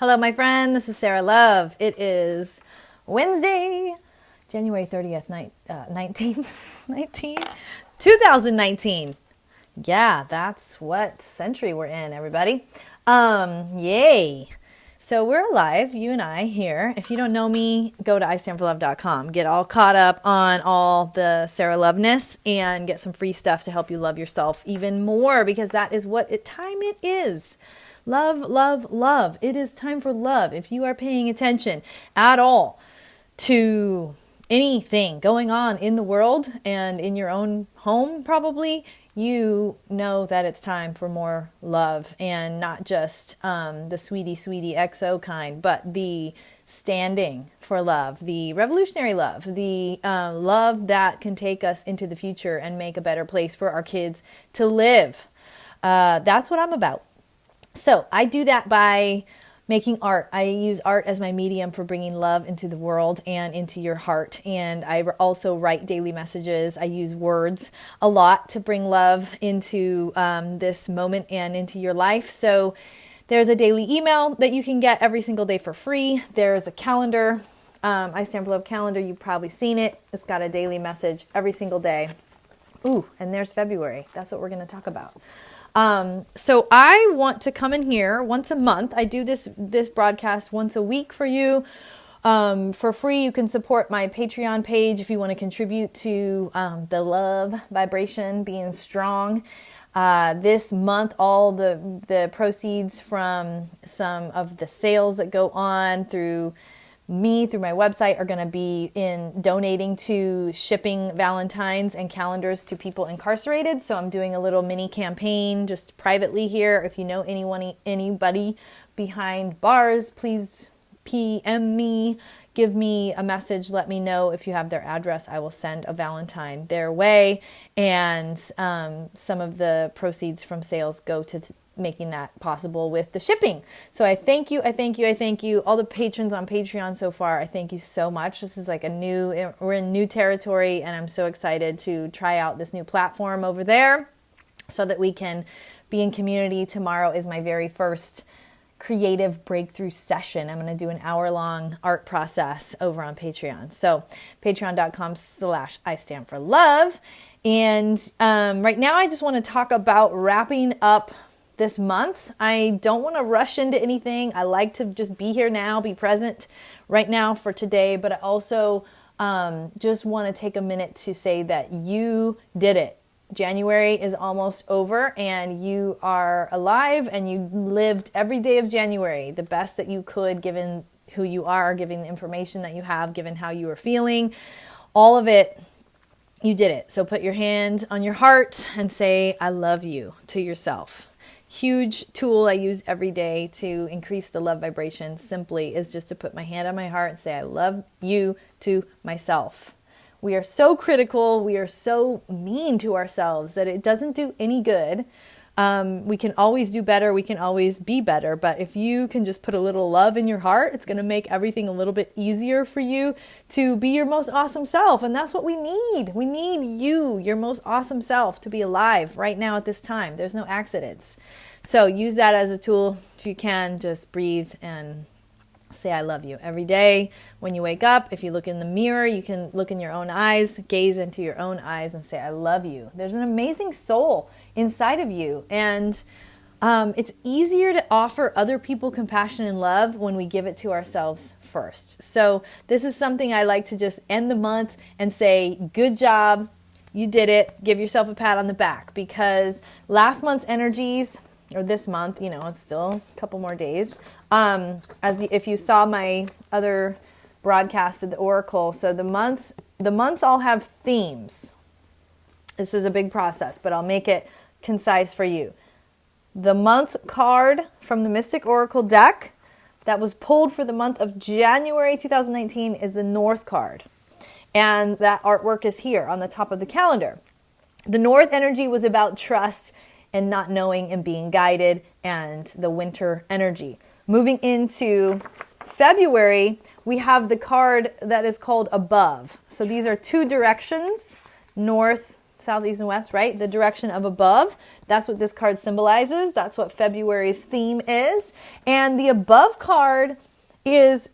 Hello, my friend. This is Sarah Love. It is Wednesday, January 30th, 2019. Yeah, that's what century we're in, everybody. Yay. So we're alive, you and I here. If you don't know me, go to istandforlove.com. Get all caught up on all the Sarah Loveness and get some free stuff to help you love yourself even more, because that is what time it is. Love, love, love. It is time for love. If you are paying attention at all to anything going on in the world and in your own home, probably, you know that it's time for more love, and not just the sweetie, sweetie XO kind, but the standing for love, the revolutionary love, the love that can take us into the future and make a better place for our kids to live. That's what I'm about. So I do that by making art. I use art as my medium for bringing love into the world and into your heart. And I also write daily messages. I use words a lot to bring love into this moment and into your life. So there's a daily email that you can get every single day for free. There's a calendar, I Stand for Love calendar. You've probably seen it. It's got a daily message every single day. Ooh, and there's February. That's what we're going to talk about. So I want to come in here once a month. I do this broadcast once a week for you, for free. You can support my Patreon page if you want to contribute to, the love vibration being strong. This month, all the proceeds from some of the sales that go on through my website are going to be in donating to shipping Valentines and calendars to people incarcerated. So I'm doing a little mini campaign just privately here. If you know anybody behind bars, please PM me, give me a message, let me know. If you have their address, I will send a Valentine their way. And some of the proceeds from sales go to making that possible with the shipping. So I thank you. All the patrons on Patreon so far, I thank you so much. This is like we're in new territory, and I'm so excited to try out this new platform over there so that we can be in community. Tomorrow is my very first creative breakthrough session. I'm going to do an hour-long art process over on Patreon. So patreon.com/istandforlove. And right now I just want to talk about wrapping up this month. I don't want to rush into anything. I like to just be here now, be present right now for today. But I also just want to take a minute to say that you did it. January is almost over, and you are alive, and you lived every day of January the best that you could, given who you are, given the information that you have, given how you are feeling, all of it. You did it. So put your hand on your heart and say, I love you to yourself. Huge tool I use every day to increase the love vibration simply is just to put my hand on my heart and say, I love you to myself. We are so critical. We are so mean to ourselves that it doesn't do any good. We can always do better. We can always be better. But if you can just put a little love in your heart, it's going to make everything a little bit easier for you to be your most awesome self. And that's what we need. We need you, your most awesome self, to be alive right now at this time. There's no accidents. So use that as a tool. If you can, just breathe and say, I love you every day. When you wake up, if you look in the mirror, you can look in your own eyes, gaze into your own eyes and say, I love you. There's an amazing soul inside of you. And it's easier to offer other people compassion and love when we give it to ourselves first. So this is something I like to just end the month and say, good job. You did it. Give yourself a pat on the back, because last month's energies, or this month, it's still a couple more days. If you saw my other broadcast of the Oracle, so the months all have themes. This is a big process, but I'll make it concise for you. The month card from the Mystic Oracle deck that was pulled for the month of January 2019 is the North card. And that artwork is here on the top of the calendar. The North energy was about trust and not knowing and being guided, and the winter energy. Moving into February, we have the card that is called Above. So these are two directions, north, south, east, and west, right? The direction of above. That's what this card symbolizes. That's what February's theme is. And the above card is,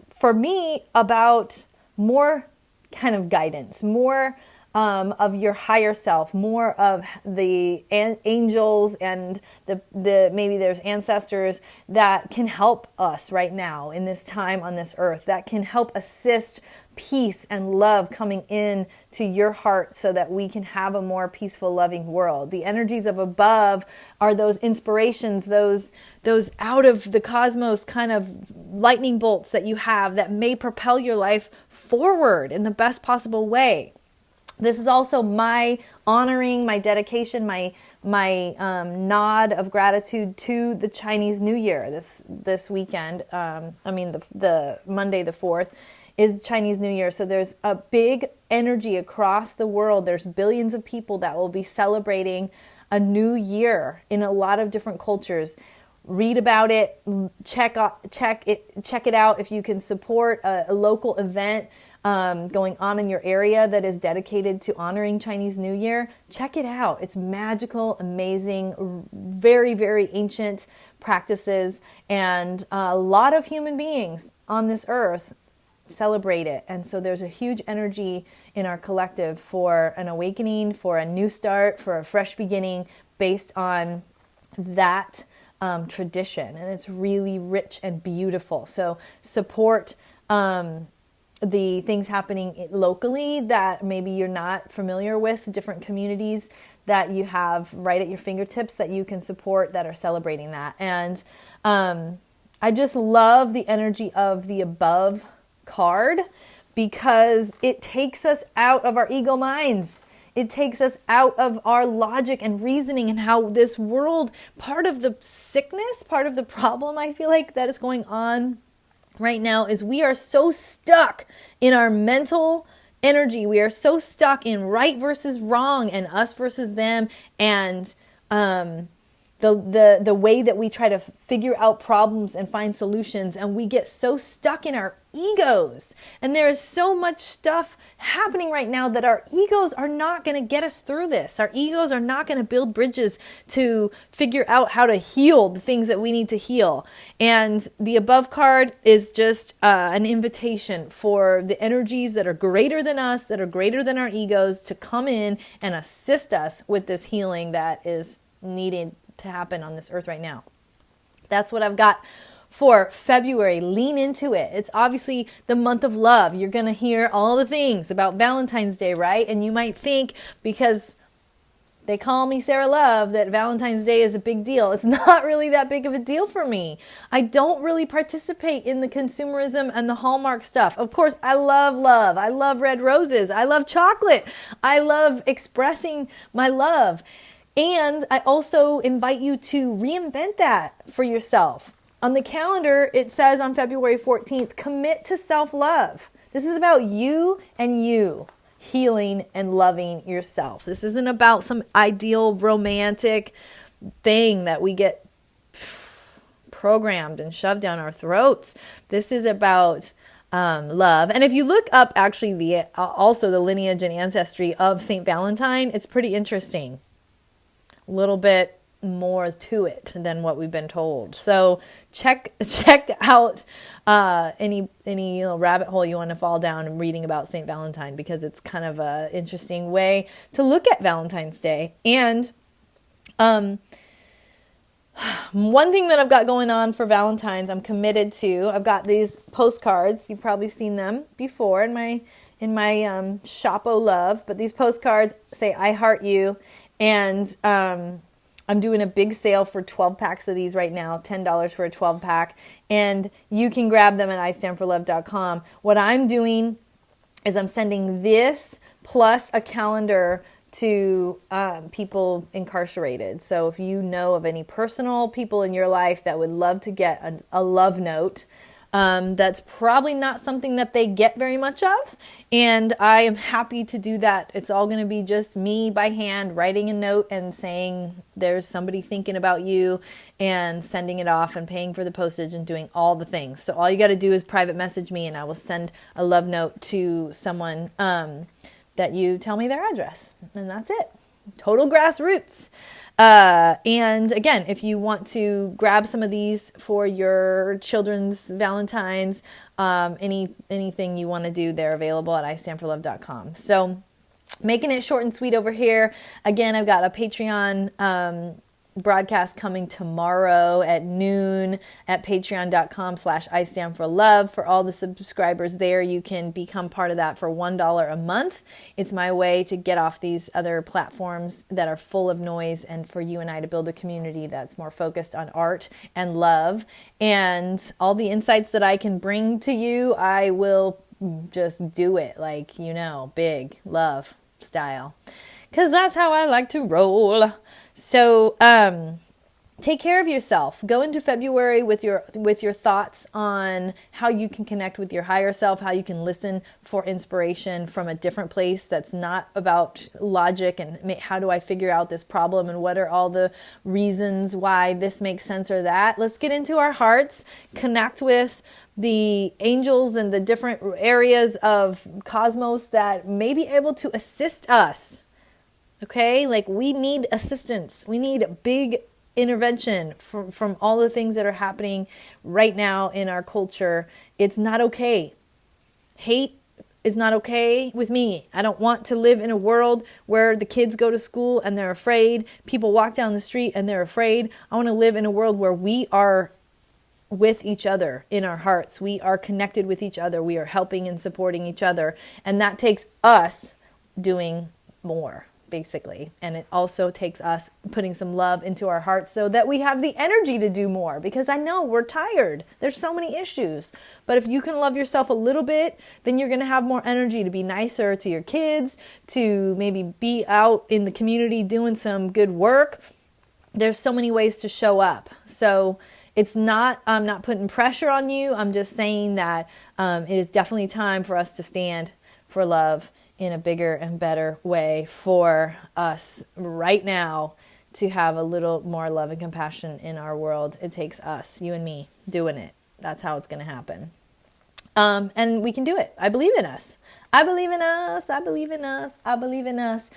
for me, about more kind of guidance, more of your higher self, more of the angels and the maybe there's ancestors that can help us right now in this time on this earth, that can help assist peace and love coming in to your heart so that we can have a more peaceful, loving world. The energies of above are those inspirations, those out of the cosmos kind of lightning bolts that you have that may propel your life forward in the best possible way. This is also my honoring, my dedication, my nod of gratitude to the Chinese New Year this weekend. The Monday the 4th is Chinese New Year. So there's a big energy across the world. There's billions of people that will be celebrating a new year in a lot of different cultures. Read about it, check it out if you can support a local event going on in your area that is dedicated to honoring Chinese New Year. Check it out. It's magical, amazing, very, very ancient practices, and a lot of human beings on this earth celebrate it. And so there's a huge energy in our collective for an awakening, for a new start, for a fresh beginning based on that tradition. And it's really rich and beautiful. So support the things happening locally that maybe you're not familiar with, different communities that you have right at your fingertips that you can support that are celebrating that. And I just love the energy of the above card because it takes us out of our ego minds. It takes us out of our logic and reasoning and how this world, part of the sickness, part of the problem I feel like that is going on right now is we are so stuck in our mental energy. We are so stuck in right versus wrong and us versus them, and the way that we try to figure out problems and find solutions, and we get so stuck in our egos. And there is so much stuff happening right now that our egos are not going to get us through this. Our egos are not going to build bridges to figure out how to heal the things that we need to heal. And the above card is just an invitation for the energies that are greater than us, that are greater than our egos, to come in and assist us with this healing that is needed to happen on this earth right now. That's what I've got for February. Lean into it. It's obviously the month of love. You're going to hear all the things about Valentine's Day, right? And you might think, because they call me Sarah Love, that Valentine's Day is a big deal. It's not really that big of a deal for me. I don't really participate in the consumerism and the Hallmark stuff. Of course, I love love. I love red roses. I love chocolate. I love expressing my love. And I also invite you to reinvent that for yourself. On the calendar, it says on February 14th, commit to self-love. This is about you and you healing and loving yourself. This isn't about some ideal romantic thing that we get programmed and shoved down our throats. This is about love. And if you look up actually also the lineage and ancestry of Saint Valentine, it's pretty interesting. A little bit more to it than what we've been told. So check out any little rabbit hole you want to fall down and reading about Saint Valentine, because it's kind of a interesting way to look at Valentine's Day. And one thing that I've got going on for Valentine's, I'm committed to. I've got these postcards. You've probably seen them before in my Shoppo Love, but these postcards say "I heart you." And I'm doing a big sale for 12 packs of these right now, $10 for a 12 pack. And you can grab them at istandforlove.com. What I'm doing is I'm sending this plus a calendar to people incarcerated. So if you know of any personal people in your life that would love to get a love note, that's probably not something that they get very much of, and I am happy to do that. It's all going to be just me by hand writing a note and saying there's somebody thinking about you, and sending it off and paying for the postage and doing all the things. So all you got to do is private message me and I will send a love note to someone that you tell me their address, and that's it. Total grassroots. And again, if you want to grab some of these for your children's Valentine's, anything you want to do, they're available at istandforlove.com. So making it short and sweet over here. Again, I've got a Patreon broadcast coming tomorrow at noon at patreon.com/istandforlove. For all the subscribers there, you can become part of that for $1 a month. It's my way to get off these other platforms that are full of noise, and for you and I to build a community that's more focused on art and love. And all the insights that I can bring to you, I will just do it like, big love style, because that's how I like to roll. So take care of yourself. Go into February with your thoughts on how you can connect with your higher self, how you can listen for inspiration from a different place that's not about logic and how do I figure out this problem and what are all the reasons why this makes sense or that. Let's get into our hearts, connect with the angels and the different areas of cosmos that may be able to assist us. Okay, like we need assistance. We need big intervention from all the things that are happening right now in our culture. It's not okay. Hate is not okay with me. I don't want to live in a world where the kids go to school and they're afraid. People walk down the street and they're afraid. I want to live in a world where we are with each other in our hearts. We are connected with each other. We are helping and supporting each other. And that takes us doing more, basically. And it also takes us putting some love into our hearts so that we have the energy to do more, because I know we're tired. There's so many issues. But if you can love yourself a little bit, then you're going to have more energy to be nicer to your kids, to maybe be out in the community doing some good work. There's so many ways to show up. So I'm not putting pressure on you. I'm just saying that it is definitely time for us to stand for love in a bigger and better way for us right now to have a little more love and compassion in our world. It takes us, you and me, doing it. That's how it's going to happen. And we can do it. I believe in us. I believe in us. I believe in us. I believe in us.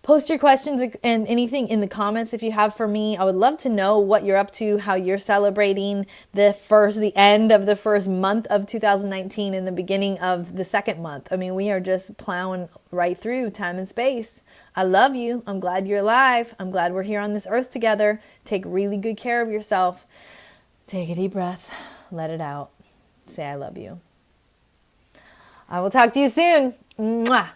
Post your questions and anything in the comments if you have for me. I would love to know what you're up to, how you're celebrating the end of the first month of 2019 and the beginning of the second month. I mean, we are just plowing right through time and space. I love you. I'm glad you're alive. I'm glad we're here on this earth together. Take really good care of yourself. Take a deep breath. Let it out. Say I love you. I will talk to you soon. Mwah.